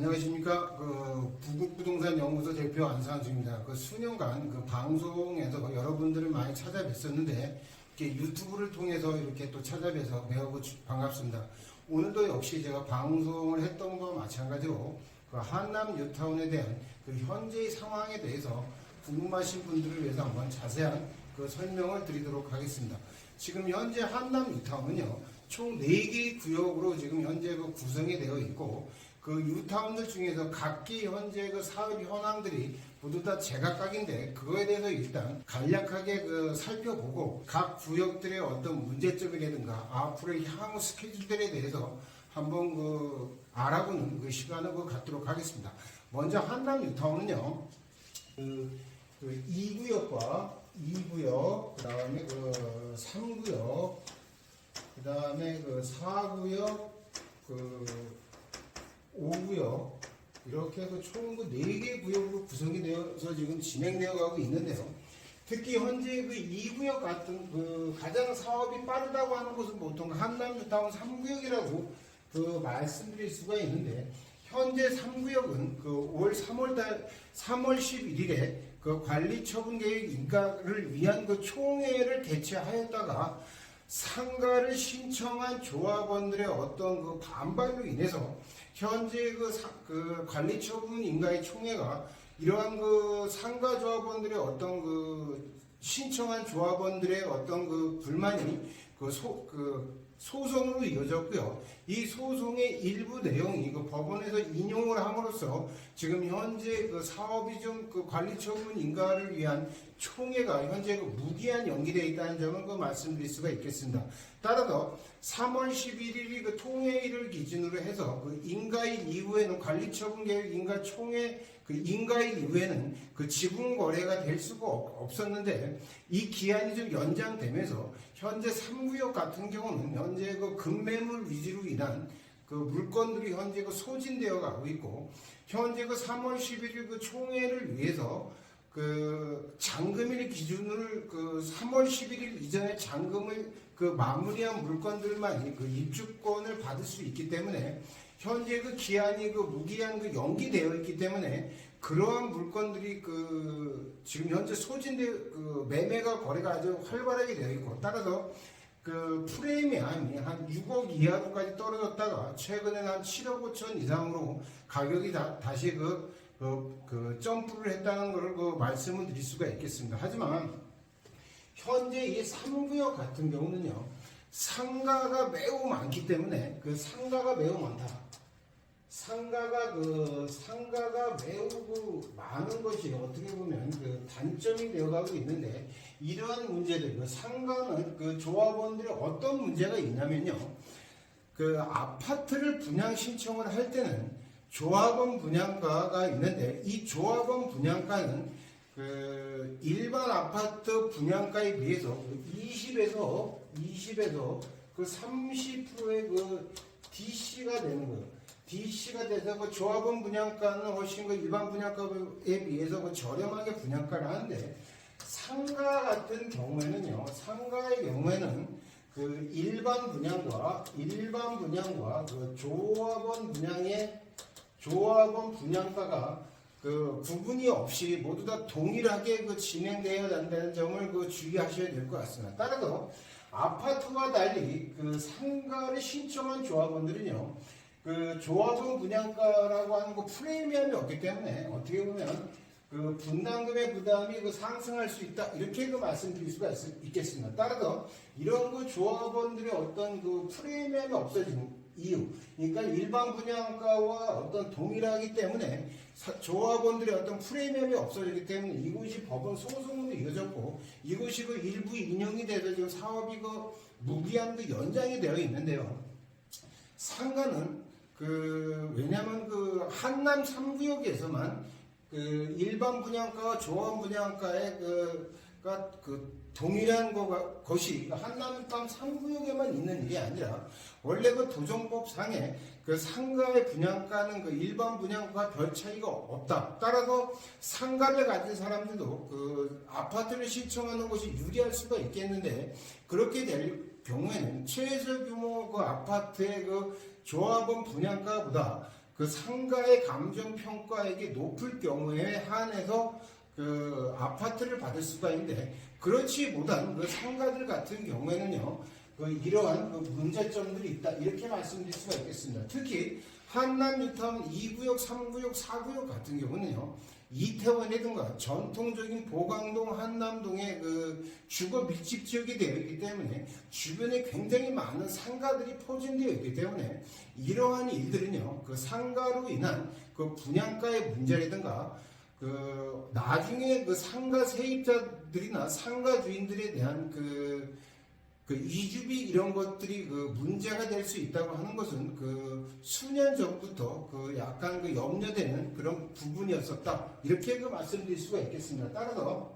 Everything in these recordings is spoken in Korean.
안녕하십니까. 부국부동산 연구소 대표 안상수입니다. 수년간 방송에서 여러분들을 많이 찾아뵀었는데, 이렇게 유튜브를 통해서 이렇게 또 찾아뵈서 매우 반갑습니다. 오늘도 역시 제가 방송을 했던 것과 마찬가지로 한남 뉴타운에 대한 현재의 상황에 대해서 궁금하신 분들을 위해서 한번 자세한 설명을 드리도록 하겠습니다. 지금 현재 한남 뉴타운은요, 총 4개의 구역으로 지금 현재 구성이 되어 있고, 뉴타운들 중에서 각기 현재 사업 현황들이 모두 다 제각각인데, 그거에 대해서 일단 간략하게 살펴보고 각 구역들의 어떤 문제점이라든가 앞으로의 향후 스케줄들에 대해서 한번 알아보는 시간을 갖도록 하겠습니다. 먼저 한남 뉴타운은요, 2구역과 2구역, 그 다음에 3구역, 그 다음에 4구역, 5구역, 이렇게 해서 총 4개 구역으로 구성이 되어서 지금 진행되어 가고 있는데요. 특히 현재 2구역 같은 가장 사업이 빠르다고 하는 곳은 보통 한남 뉴타운 3구역이라고 말씀드릴 수가 있는데, 현재 3구역은 올 3월 11일에 관리처분계획 인가를 위한 총회를 개최하였다가 상가를 신청한 조합원들의 어떤 반발로 인해서 현재 관리처분 인가의 총회가 이러한 상가 조합원들의 어떤 신청한 조합원들의 어떤 불만이 소송으로 이어졌고요. 이 소송의 일부 내용이 법원에서 인용을 함으로써 지금 현재 사업이 좀 관리처분 인가를 위한 총회가 현재 무기한 연기되어 있다는 점을 말씀드릴 수가 있겠습니다. 따라서 3월 11일이 통회일을 기준으로 해서 인가일 이후에는 관리처분 계획 인가 총회 인가일 이후에는 지분 거래가 될 수가 없었는데, 이 기한이 좀 연장되면서 현재 3구역 같은 경우는 현재 급매물 위주로 인한 물건들이 현재 소진되어 가고 있고, 현재 3월 11일 총회를 위해서 잔금일 기준으로 3월 11일 이전에 잔금을 마무리한 물건들만 입주권을 받을 수 있기 때문에 현재 기한이 무기한 연기되어 있기 때문에 그러한 물건들이 지금 현재 소진되어 매매가 거래가 아주 활발하게 되어 있고, 따라서 프리미엄이 한 6억 이하로까지 떨어졌다가 최근에는 한 7억 5천 이상으로 가격이 다시 점프를 했다는 것을 말씀을 드릴 수가 있겠습니다. 하지만 현재 이 3구역 같은 경우는요, 상가가 매우 많기 때문에 상가가 매우 많다. 상가가 매우 많은 것이 어떻게 보면 단점이 되어가고 있는데, 이러한 문제들, 상가는 조합원들이 어떤 문제가 있냐면요, 아파트를 분양 신청을 할 때는 조합원 분양가가 있는데, 이 조합원 분양가는 일반 아파트 분양가에 비해서 20에서 30%의 DC가 되는 거예요. DC가 돼서 조합원 분양가는 훨씬 일반 분양가에 비해서 저렴하게 분양가를 하는데, 상가 같은 경우에는요, 상가의 경우에는 일반 분양과 조합원 분양가가 구분이 없이 모두 다 동일하게 진행되어야 한다는 점을 주의하셔야 될 것 같습니다. 따라서 아파트와 달리 상가를 신청한 조합원들은요, 조합원 분양가라고 하는 프리미엄이 없기 때문에 어떻게 보면 분담금의 부담이 상승할 수 있다, 이렇게 말씀드릴 수가 있겠습니다. 따라서 이런 조합원들의 어떤 프리미엄이 없어지는 이유, 그러니까 일반 분양가와 어떤 동일하기 때문에 조합원들의 어떤 프리미엄이 없어지기 때문에 이곳이 법원 소송으로 이어졌고, 이곳이 일부 인용이 돼서 지금 사업이 무기한 연장이 되어 있는데요. 상가는 왜냐하면 한남 3구역에서만 일반 분양가와 조합원 분양가의 동일한 것이 한남 3구역에만 있는 일이 아니라, 원래 도정법상에 상가의 분양가는 일반 분양가와 별 차이가 없다. 따라서 상가를 가진 사람들도 아파트를 신청하는 것이 유리할 수가 있겠는데, 그렇게 될 경우에는 최소 규모 아파트의 조합원 분양가보다 그 상가의 감정평가액이 높을 경우에 한해서 그 아파트를 받을 수가 있는데, 그렇지 못한 그 상가들 같은 경우에는요, 그 이러한 그 문제점들이 있다, 이렇게 말씀드릴 수가 있겠습니다. 특히 한남 뉴타운 2구역, 3구역, 4구역 같은 경우는요, 이태원이든가 전통적인 보강동, 한남동의 그 주거 밀집 지역이 되어 있기 때문에 주변에 굉장히 많은 상가들이 포진되어 있기 때문에 이러한 일들은요, 그 상가로 인한 그 분양가의 문제라든가 그 나중에 그 상가 세입자들이나 상가 주인들에 대한 그 이주비 이런 것들이 그 문제가 될 수 있다고 하는 것은 그 수년 전부터 그 약간 그 염려되는 그런 부분이었었다, 이렇게 그 말씀드릴 수가 있겠습니다. 따라서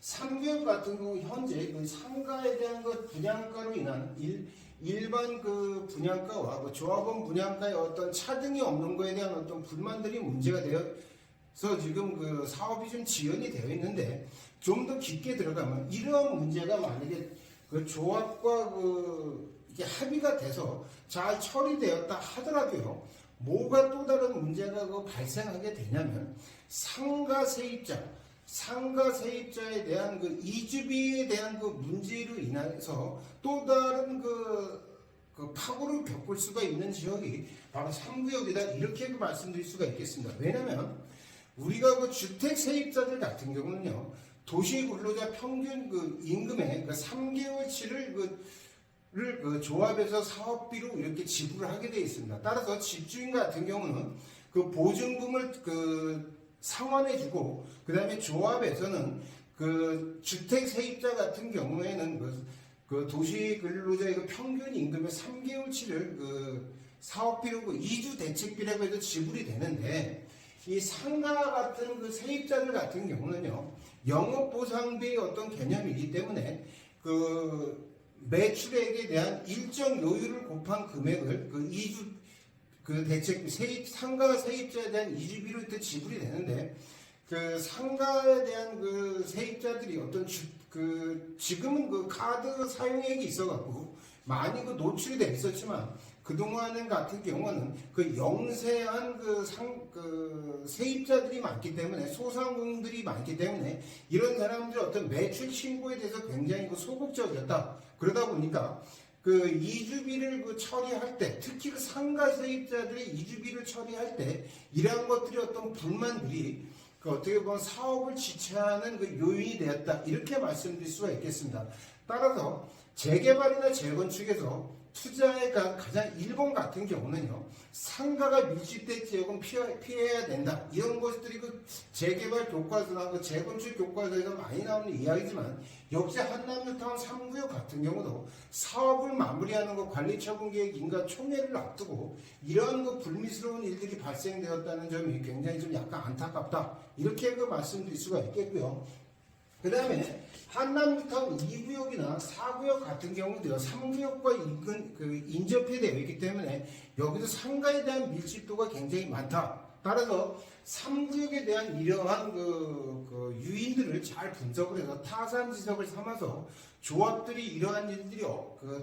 3구역 같은 경우 현재 그 상가에 대한 그 분양가로 인한 일반 그 분양가와 그 조합원 분양가의 어떤 차등이 없는 거에 대한 어떤 불만들이 문제가 되어서 지금 그 사업이 좀 지연이 되어 있는데, 좀 더 깊게 들어가면 이러한 문제가 만약에 그 조합과 이게 합의가 돼서 잘 처리되었다 하더라도요, 뭐가 또 다른 문제가 발생하게 되냐면 상가 세입자에 대한 그 이주비에 대한 그 문제로 인해서 또 다른 그 파고를 겪을 수가 있는 지역이 바로 3구역이다, 이렇게 말씀드릴 수가 있겠습니다. 왜냐면 우리가 그 주택 세입자들 같은 경우는요, 도시 근로자 평균 그 임금의 그 3개월치를 그 조합에서 사업비로 이렇게 지불을 하게 되어 있습니다. 따라서 집주인 같은 경우는 그 보증금을 그 상환해주고, 그 다음에 조합에서는 그 주택 세입자 같은 경우에는 그 도시 근로자의 그 평균 임금의 3개월치를 그 사업비로 그 이주 대책비라고 해서 지불이 되는데, 이 상가 같은 그 세입자들 같은 경우는요, 영업보상비의 어떤 개념이기 때문에 그 매출액에 대한 일정 요율을 곱한 금액을 그 이주 그 대책비 상가 세입자에 대한 이주비로 이렇게 지불이 되는데, 그 상가에 대한 그 세입자들이 어떤 지금은 그 카드 사용액이 있어갖고 많이 그 노출이 돼 있었지만, 그동안은 같은 경우는 그 영세한 그 세입자들이 많기 때문에, 소상공인들이 많기 때문에 이런 사람들의 어떤 매출 신고에 대해서 굉장히 그 소극적이었다. 그러다 보니까 그 이주비를 그 처리할 때, 특히 그 상가 세입자들의 이주비를 처리할 때 이러한 것들이 어떤 불만들이 그 어떻게 보면 사업을 지체하는 그 요인이 되었다, 이렇게 말씀드릴 수가 있겠습니다. 따라서 재개발이나 재건축에서 투자가 가장 일본 같은 경우는요, 상가가 밀집된 지역은 피해야 된다, 이런 것들이 그 재개발 교과서나 그 재건축 교과서에서 많이 나오는 이야기지만, 역시 한남뉴타운 3구역 같은 경우도 사업을 마무리하는 그 관리처분계획 인가 총회를 앞두고 이러한 그 불미스러운 일들이 발생되었다는 점이 굉장히 좀 약간 안타깝다, 이렇게 그 말씀드릴 수가 있겠고요. 그 다음에 한남뉴타운 2구역이나 4구역 같은 경우도요, 3구역과 인접해 되어 있기 때문에 여기도 상가에 대한 밀집도가 굉장히 많다. 따라서 3구역에 대한 이러한 그 유인들을 잘 분석을 해서 타산지석을 삼아서 조합들이 이러한 일들이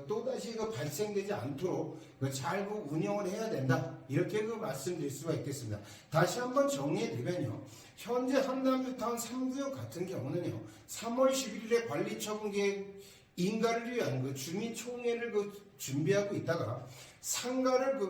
또다시 발생되지 않도록 잘 운영을 해야 된다, 이렇게 말씀드릴 수가 있겠습니다. 다시 한번 정리해드리면요, 현재 한남뉴타운 3구역 같은 경우는요, 3월 11일에 관리처분계획 인가를 위한 주민총회를 준비하고 있다가 상가를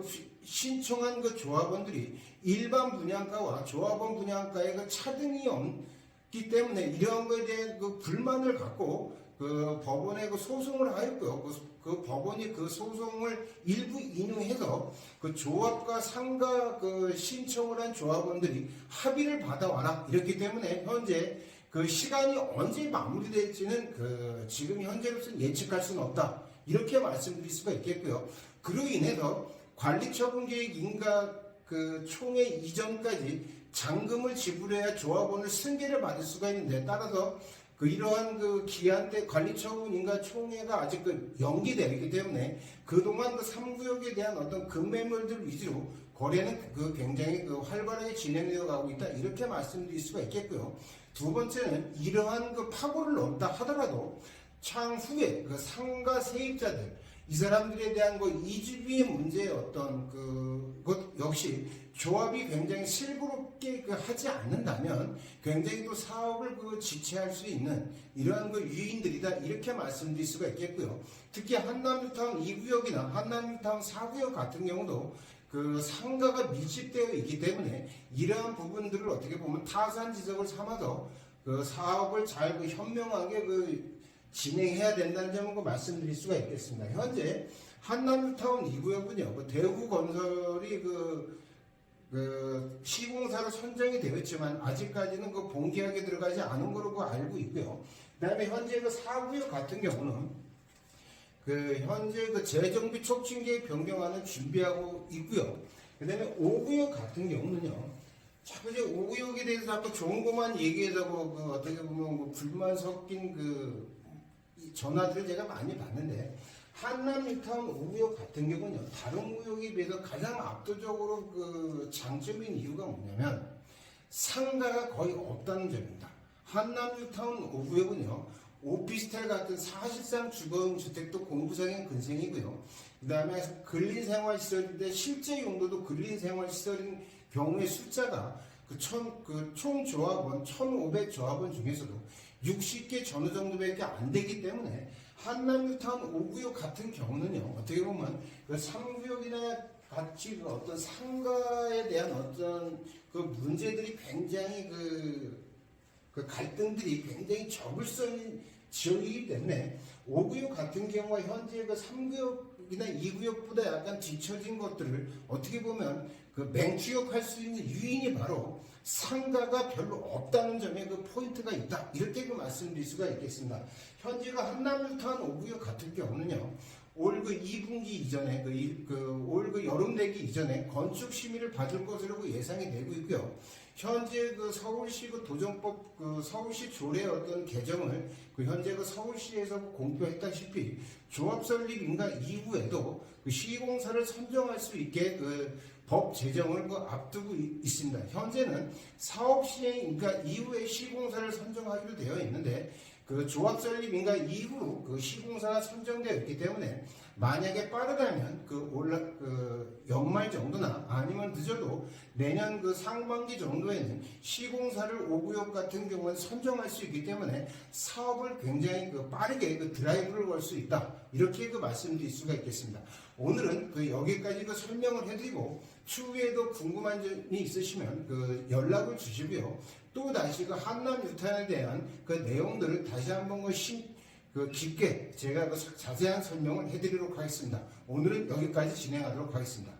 신청한 조합원들이 일반 분양가와 조합원 분양가의 차등이 없기 때문에 이러한 것에 대한 불만을 갖고 법원에 소송을 하였고요. 그 법원이 그 소송을 일부 인용해서 조합과 상가 신청을 한 조합원들이 합의를 받아와라, 이렇기 때문에 현재 시간이 언제 마무리될지는 지금 현재로서는 예측할 수는 없다, 이렇게 말씀드릴 수가 있겠고요. 그로 인해서 관리처분계획 인가 총회 이전까지 잔금을 지불해야 조합원을 승계를 받을 수가 있는데, 따라서 이러한 기한 때 관리처분 인가 총회가 아직 연기되어 있기 때문에 그동안 3구역에 대한 어떤 금매물들 위주로 거래는 굉장히 활발하게 진행되어 가고 있다, 이렇게 말씀드릴 수가 있겠고요. 두 번째는 이러한 파고를 넣었다 하더라도 향후에 상가 세입자들, 이 사람들에 대한 그 이주비의 문제의 어떤 그것 역시 조합이 굉장히 슬그럽게 하지 않는다면 굉장히 또 사업을 지체할 수 있는 이러한 유인들이다 이렇게 말씀드릴 수가 있겠고요. 특히 한남뉴타운 2구역이나 한남뉴타운 4구역 같은 경우도 상가가 밀집되어 있기 때문에 이러한 부분들을 어떻게 보면 타산 지적을 삼아서 사업을 잘 현명하게 진행해야 된다는 점을 말씀드릴 수가 있겠습니다. 현재 한남뉴타운 2구역은요, 대구건설이 시공사로 선정이 되었지만 아직까지는 본계약에 들어가지 않은 거로 알고 있고요. 그 다음에 현재 4구역 같은 경우는 현재 재정비 촉진 계획 변경안을 준비하고 있고요. 그 다음에 5구역 같은 경우는요, 자꾸 이제 5구역에 대해서 자꾸 좋은 것만 얘기해서 어떻게 보면 불만 섞인 전화들을 제가 많이 받는데, 한남뉴타운 5구역 같은 경우는요, 다른 구역에 비해서 가장 압도적으로 장점인 이유가 뭐냐면 상가가 거의 없다는 점입니다. 한남뉴타운 5구역은요, 오피스텔 같은 사실상 주거주택도 공부상의 근생이고요. 그 다음에 근린생활시설인데 실제 용도도 근린생활시설인 경우의 숫자가 총 조합원 1,500 조합원 중에서도 60개 전후 정도밖에 안 되기 때문에 한남뉴타운 5구역 같은 경우는요, 어떻게 보면 3구역이나 같이 어떤 상가에 대한 어떤 문제들이 굉장히 갈등들이 굉장히 적을성인 지역이기 때문에 5구역 같은 경우와 현재 3구역이나 2구역보다 약간 뒤처진 것들을 어떻게 보면 맹추격할 수 있는 유인이 바로 상가가 별로 없다는 점에 포인트가 있다. 이렇게 말씀드릴 수가 있겠습니다. 현재가 한남뉴타운 5구역 같은 경우는요, 올 2분기 이전에 올 여름 되기 이전에 건축 심의를 받을 것으로 예상이 되고 있고요. 현재 서울시 도정법 서울시 조례 어떤 개정을 현재 서울시에서 공표했다시피 조합 설립 인가 이후에도 시공사를 선정할 수 있게 법 제정을 앞두고 있습니다. 현재는 사업 시행 인가 이후에 시공사를 선정하기로 되어 있는데 조합 설립 인가 이후로 시공사가 선정되어 있기 때문에 만약에 빠르다면 연말 정도나 아니면 늦어도 내년 상반기 정도에는 시공사를 5구역 같은 경우는 선정할 수 있기 때문에 사업을 굉장히 빠르게 드라이브를 걸 수 있다. 이렇게 말씀드릴 수가 있겠습니다. 오늘은 여기까지 설명을 해드리고 추후에도 궁금한 점이 있으시면 연락을 주시고요. 또 다시 한남뉴타운에 대한 내용들을 다시 한번 깊게 제가 자세한 설명을 해드리도록 하겠습니다. 오늘은 여기까지 진행하도록 하겠습니다.